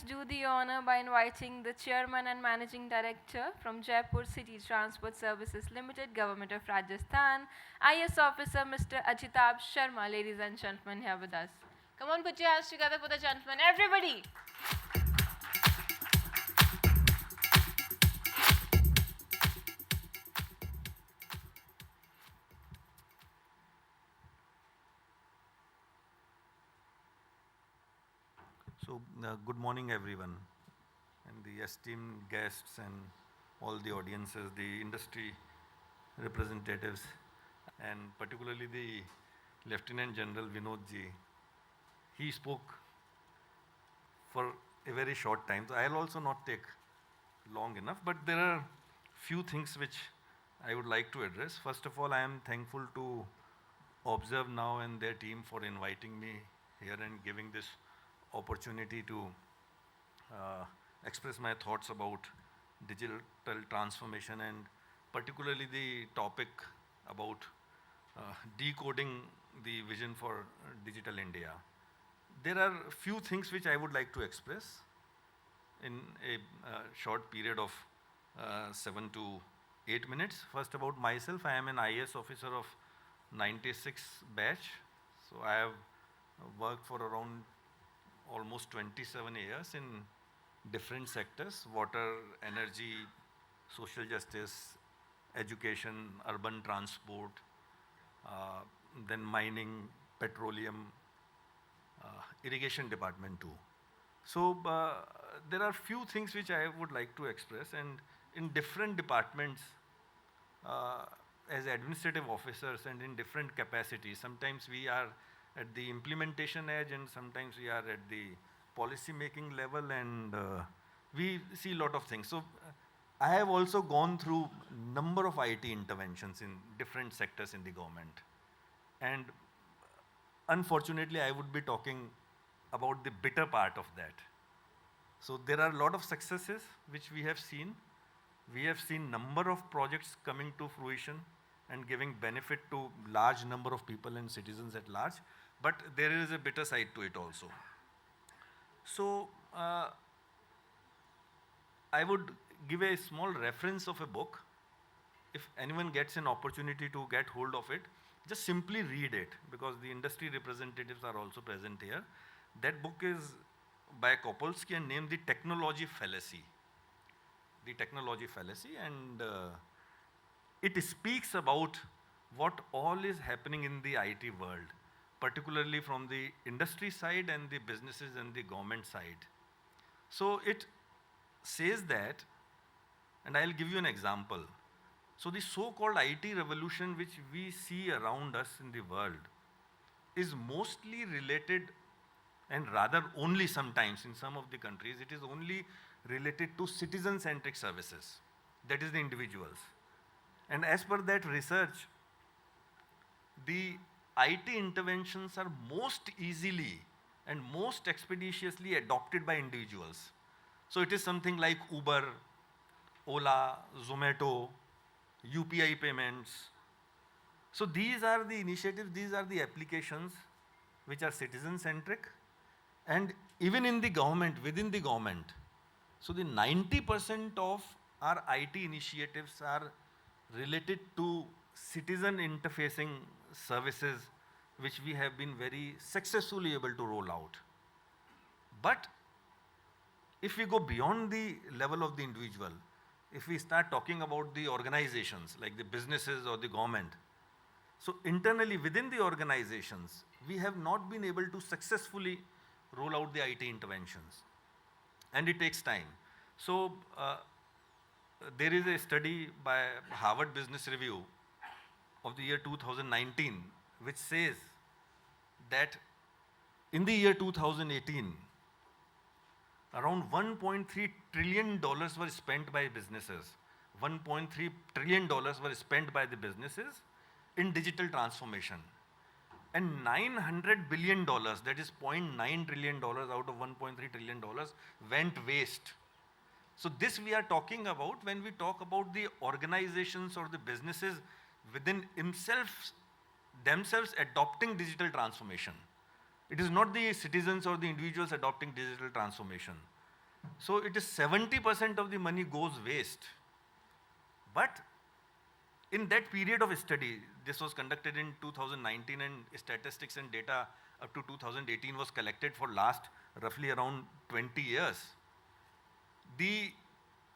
do the honor by inviting the Chairman and Managing Director from Jaipur City Transport Services Limited, Government of Rajasthan, IAS Officer Mr. Ajitabh Sharma, ladies and gentlemen, here with us. Come on, put your hands together for the gentleman, everybody. So, good morning everyone, and the esteemed guests and all the audiences, the industry representatives, and particularly the Lieutenant General Vinod ji. He spoke for a very short time, so I'll also not take long enough, but there are few things which I would like to address. First of all, I am thankful to Observe Now and their team for inviting me here and giving this opportunity to express my thoughts about digital transformation, and particularly the topic about decoding the vision for digital India. There are few things which I would like to express in a short period of 7 to 8 minutes. First, about myself, I am an IAS officer of 96 batch. So I have worked for around almost 27 years in different sectors: water, energy, social justice, education, urban transport, then mining, petroleum, irrigation department too. So there are few things which I would like to express, and in different departments as administrative officers and in different capacities. Sometimes we are at the implementation edge, and sometimes we are at the policy making level, and we see a lot of things. So I have also gone through number of IT interventions in different sectors in the government, and unfortunately I would be talking about the bitter part of that. So there are a lot of successes which we have seen. We have seen number of projects coming to fruition and giving benefit to large number of people and citizens at large, but there is a bitter side to it also. So I would give a small reference of a book. If anyone gets an opportunity to get hold of it, just simply read it, because the industry representatives are also present here. That book is by Kopolsky and named The Technology Fallacy. The Technology Fallacy, and it speaks about what all is happening in the IT world, particularly from the industry side and the businesses and the government side. So it says that, and I'll give you an example. So the so-called IT revolution which we see around us in the world is mostly related, and rather only sometimes in some of the countries, it is only related to citizen-centric services, that is the individuals. And as per that research, the IT interventions are most easily and most expeditiously adopted by individuals. So it is something like Uber, Ola, Zomato, UPI payments. So these are the initiatives, these are the applications which are citizen-centric, and even in the government, within the government. So the 90% of our IT initiatives are related to citizen interfacing services, which we have been very successfully able to roll out. But if we go beyond the level of the individual, if we start talking about the organizations like the businesses or the government, so internally within the organizations, we have not been able to successfully roll out the IT interventions, and it takes time. So there is a study by Harvard Business Review of the year 2019 which says that in the year 2018, around $1.3 trillion were spent by businesses. $1.3 trillion were spent by the businesses in digital transformation. And $900 billion, that is $0.9 trillion out of $1.3 trillion, went waste. So this we are talking about when we talk about the organizations or the businesses within themselves adopting digital transformation. It is not the citizens or the individuals adopting digital transformation. So it is 70% of the money goes waste. But in that period of study, this was conducted in 2019 and statistics and data up to 2018 was collected for last roughly around 20 years. The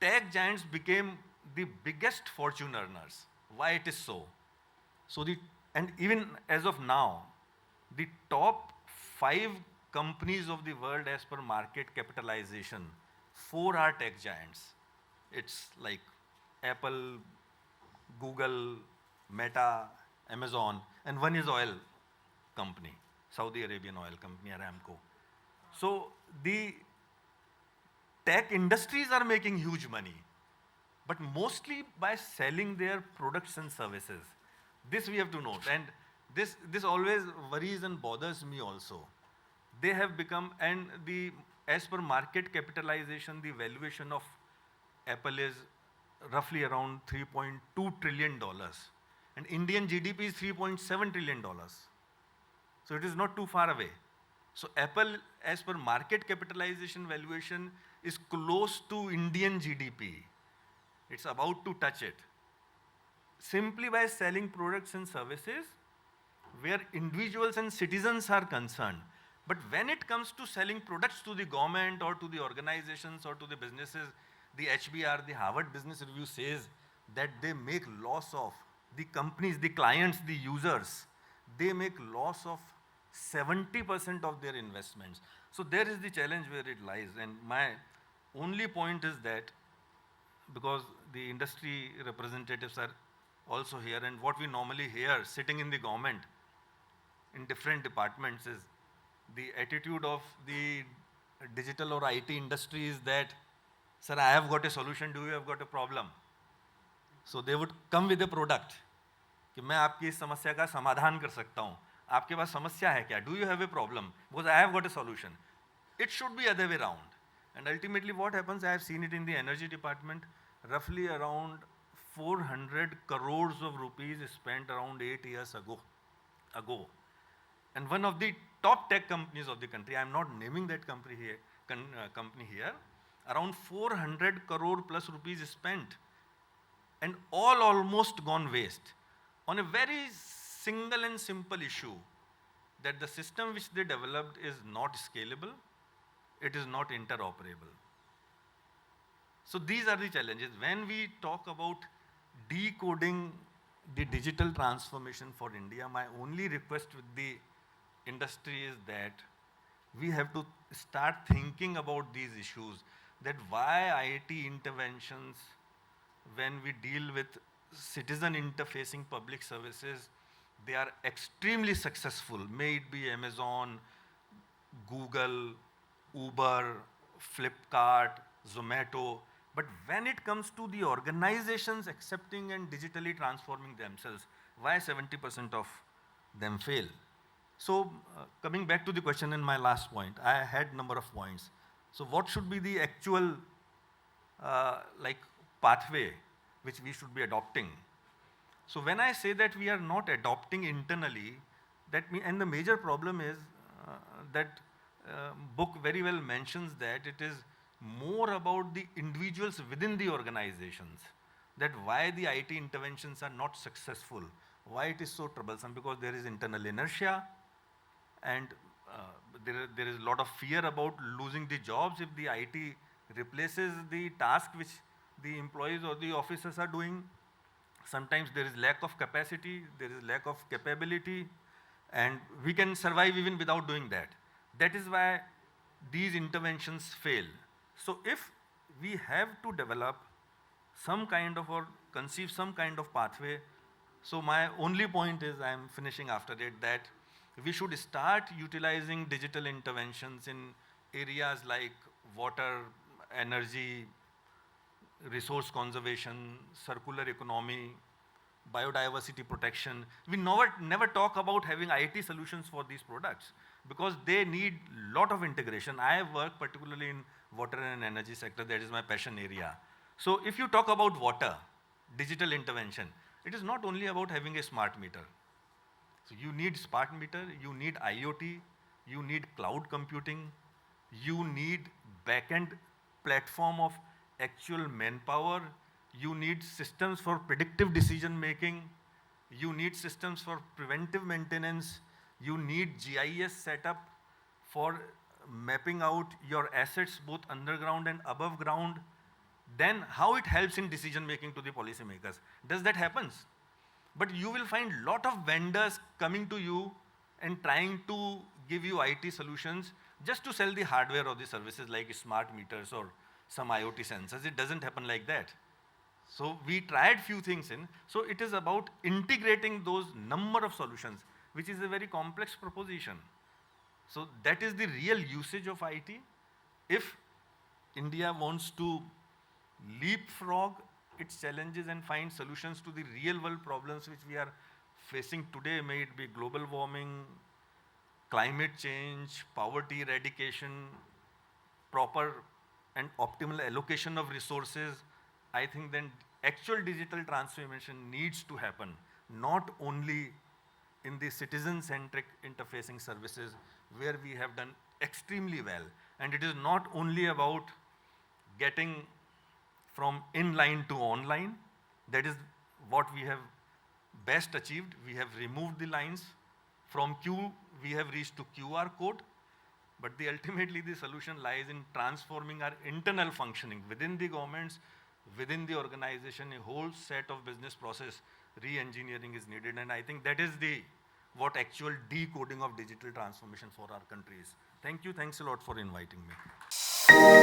tech giants became the biggest fortune earners. Why it is so? So and even as of now, the top 5 companies of the world as per market capitalization, 4 are tech giants. It's like Apple, Google, Meta, Amazon, and one is oil company, Saudi Arabian oil company, Aramco. So the tech industries are making huge money, but mostly by selling their products and services. This we have to note, and this always worries and bothers me also. They have become, and as per market capitalization, the valuation of Apple is roughly around $3.2 trillion. And Indian GDP is $3.7 trillion. So it is not too far away. So Apple, as per market capitalization valuation, is close to Indian GDP. It's about to touch it. Simply by selling products and services where individuals and citizens are concerned. But when it comes to selling products to the government or to the organizations or to the businesses, the HBR, the Harvard Business Review says that they make loss of, the companies, the clients, the users, they make loss of 70% of their investments. So there is the challenge where it lies. And my only point is that, because the industry representatives are also here, and what we normally hear sitting in the government in different departments is the attitude of the digital or IT industry is that, sir, I have got a solution, do you have got a problem? So they would come with a product कि मैं आपकी इस समस्या का समाधान कर सकता हूँ, आपके पास समस्या है क्या, do you have a problem? Because I have got a solution. It should be other way around. And ultimately what happens, I have seen it in the energy department, roughly around 400 crores of rupees spent around 8 years ago. And one of the top tech companies of the country, I am not naming that company here, around 400 crore plus rupees spent, and all almost gone waste on a very single and simple issue, that the system which they developed is not scalable, it is not interoperable. So these are the challenges. When we talk about decoding the digital transformation for India, my only request with the industry is that we have to start thinking about these issues, that why IT interventions, when we deal with citizen interfacing public services, they are extremely successful. May it be Amazon, Google, Uber, Flipkart, Zomato. But when it comes to the organizations accepting and digitally transforming themselves, why 70% of them fail? So coming back to the question in my last point, I had number of points. So what should be the actual pathway which we should be adopting? So when I say that we are not adopting internally, and the major problem is that book very well mentions that it is more about the individuals within the organizations, that why the IT interventions are not successful, why it is so troublesome, because there is internal inertia, and there is a lot of fear about losing the jobs if the IT replaces the task which the employees or the officers are doing. Sometimes there is lack of capacity, there is lack of capability, and we can survive even without doing that. That is why these interventions fail. So if we have to develop some kind of, or conceive some kind of pathway, so my only point is, I am finishing after it, that we should start utilizing digital interventions in areas like water, energy, resource conservation, circular economy, biodiversity protection. We never talk about having IT solutions for these products because they need lot of integration. I work particularly in water and energy sector, that is my passion area. So if you talk about water, digital intervention, it is not only about having a smart meter. So you need smart meter, you need IoT, you need cloud computing, you need backend platform of actual manpower, you need systems for predictive decision making, you need systems for preventive maintenance, you need GIS setup for mapping out your assets both underground and above ground. Then how it helps in decision making to the policymakers. Does that happens? But you will find lot of vendors coming to you and trying to give you IT solutions just to sell the hardware or the services like smart meters or some IoT sensors. It doesn't happen like that. So we tried few things in. So it is about integrating those number of solutions, which is a very complex proposition. So that is the real usage of IT. If India wants to leapfrog its challenges and find solutions to the real world problems which we are facing today, may it be global warming, climate change, poverty eradication, proper and optimal allocation of resources, I think then actual digital transformation needs to happen, not only in the citizen-centric interfacing services where we have done extremely well. And it is not only about getting from inline to online. That is what we have best achieved. We have removed the lines. From Q, we have reached to QR code. But ultimately the solution lies in transforming our internal functioning within the governments, within the organization. A whole set of business process re-engineering is needed. And I think that is what actual decoding of digital transformation for our country is. Thank you. Thanks a lot for inviting me.